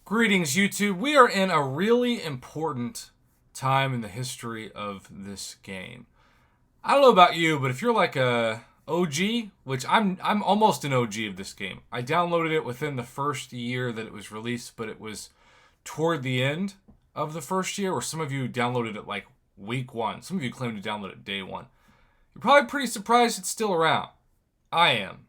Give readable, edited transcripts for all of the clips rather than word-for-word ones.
Greetings, YouTube. We are in a really important time in the history of this game. I don't know about you, but if you're like a OG, which I'm almost an OG of this game. I downloaded it within the first year that it was released, but it was toward the end of the first year, where some of you downloaded it like week one. Some of you claim to download it day one. You're probably pretty surprised it's still around. I am.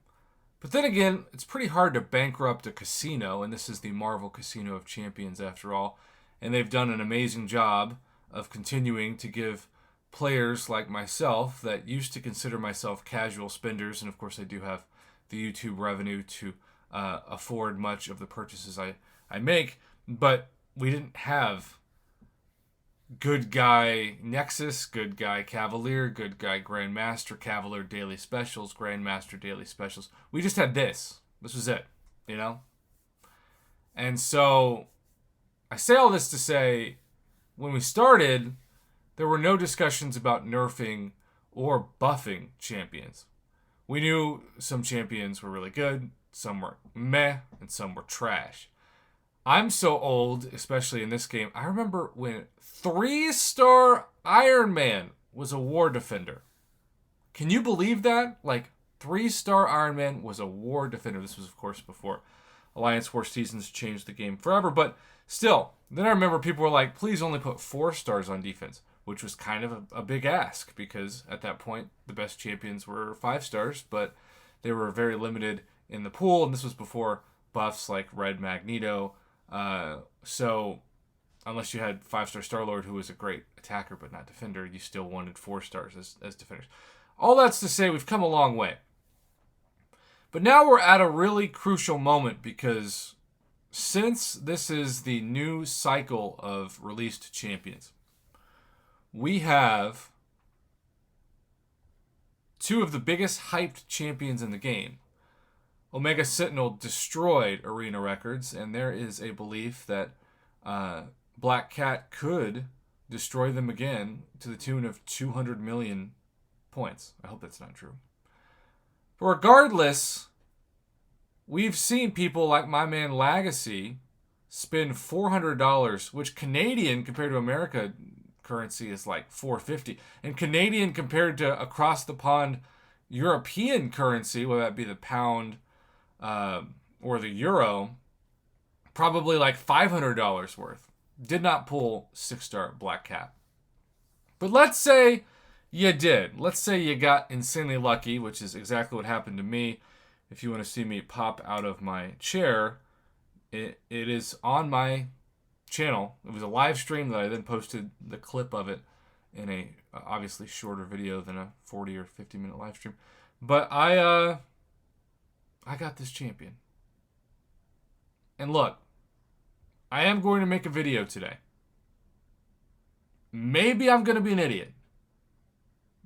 But then again, it's pretty hard to bankrupt a casino, and this is the Marvel Casino of Champions after all. And they've done an amazing job of continuing to give players like myself that used to consider myself casual spenders, and of course I do have the YouTube revenue to afford much of the purchases I make, but we didn't have Good Guy Nexus, Good Guy Cavalier, Good Guy Grandmaster, Cavalier Daily Specials, Grandmaster Daily Specials. We just had this. This was it, you know? And so, I say all this to say, when we started, there were no discussions about nerfing or buffing champions. We knew some champions were really good, some were meh, and some were trash. I'm so old, especially in this game. I remember when 3-star Iron Man was a war defender. Can you believe that? Like, 3-star Iron Man was a war defender. This was, of course, before Alliance War Seasons changed the game forever. But still, then I remember people were like, please only put 4 stars on defense, which was kind of a big ask because at that point, the best champions were 5 stars, but they were very limited in the pool. And this was before buffs like Red Magneto. So unless you had 5-star Star-Lord, who was a great attacker but not defender, you still wanted 4 stars as defenders. All that's to say, we've come a long way. But now we're at a really crucial moment because since this is the new cycle of released champions, we have 2 of the biggest hyped champions in the game. Omega Sentinel destroyed arena records, and there is a belief that Black Cat could destroy them again to the tune of 200 million points. I hope that's not true. But regardless, we've seen people like my man Legacy spend $400, which Canadian compared to America currency is like $450, and Canadian compared to across the pond European currency, whether that be the pound or the euro, probably like $500 worth. Did not pull 6-star Black Cat. But let's say you did. Let's say you got insanely lucky, which is exactly what happened to me. If you want to see me pop out of my chair, it is on my channel. It was a live stream that I then posted the clip of it in a obviously shorter video than a 40 or 50 minute live stream. But I got this champion. And look, I am going to make a video today. Maybe I'm going to be an idiot.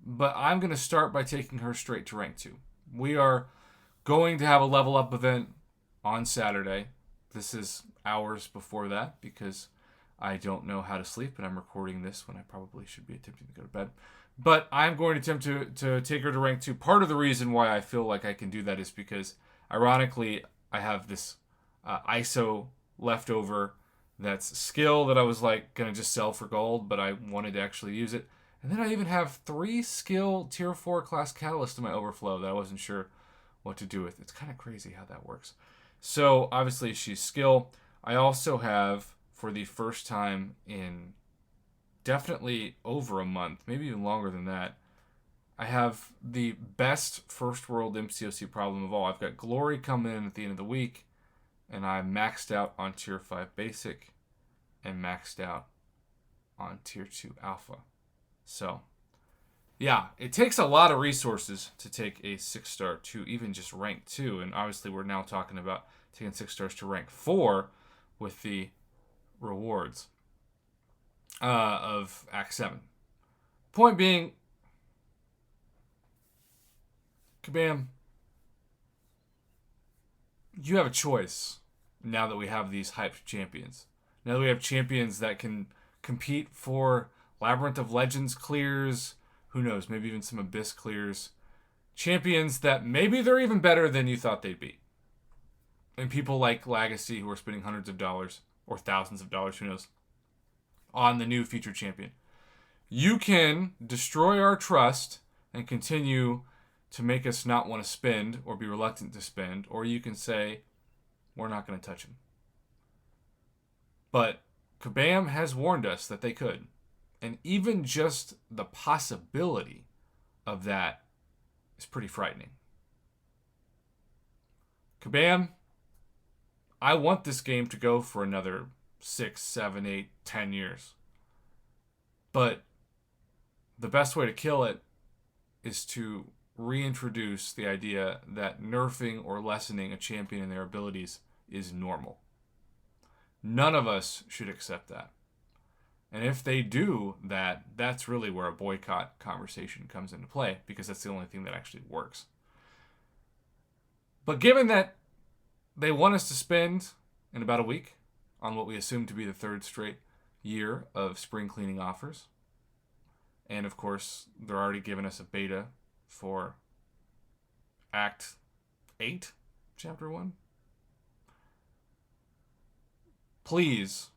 But I'm going to start by taking her straight to rank 2. We are going to have a level up event on Saturday. This is hours before that because I don't know how to sleep and I'm recording this when I probably should be attempting to go to bed. But I'm going to attempt to take her to rank 2. Part of the reason why I feel like I can do that is because, ironically, I have this ISO leftover that's skill that I was like going to just sell for gold, but I wanted to actually use it. And then I even have 3 skill tier 4 class catalyst in my overflow that I wasn't sure what to do with. It's kind of crazy how that works. So obviously she's skill. I also have, for the first time in definitely over a month, maybe even longer than that, I have the best first world MCOC problem of all. I've got Glory coming in at the end of the week, and I maxed out on tier 5 basic and maxed out on tier 2 alpha. So, yeah, it takes a lot of resources to take a 6-star to even just rank 2. And obviously we're now talking about taking 6 stars to rank 4 with the rewards of Act 7. Point being, Kabam, you have a choice now that we have these hyped champions. Now that we have champions that can compete for Labyrinth of Legends clears, who knows, maybe even some Abyss clears. Champions that maybe they're even better than you thought they'd be. And people like Legacy who are spending hundreds of dollars, or thousands of dollars, who knows, on the new featured champion. You can destroy our trust and continue to make us not want to spend or be reluctant to spend, or you can say, we're not going to touch him. But Kabam has warned us that they could. And even just the possibility of that is pretty frightening. Kabam, I want this game to go for another 6, 7, 8, 10 years. But the best way to kill it is to reintroduce the idea that nerfing or lessening a champion and their abilities is normal. None of us should accept that. And if they do that, that's really where a boycott conversation comes into play, because that's the only thing that actually works. But given that they want us to spend in about a week on what we assume to be the third straight year of spring cleaning offers, and of course, they're already giving us a beta for Act 8, Chapter 1. Please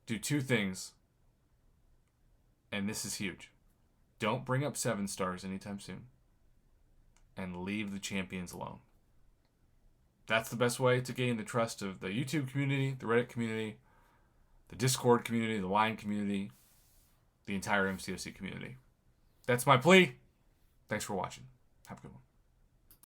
do two things, and this is huge. Don't bring up 7 stars anytime soon, and leave the champions alone. That's the best way to gain the trust of the YouTube community, the Reddit community, the Discord community, the Line community, the entire MCOC community. That's my plea. Thanks for watching. Have a good one.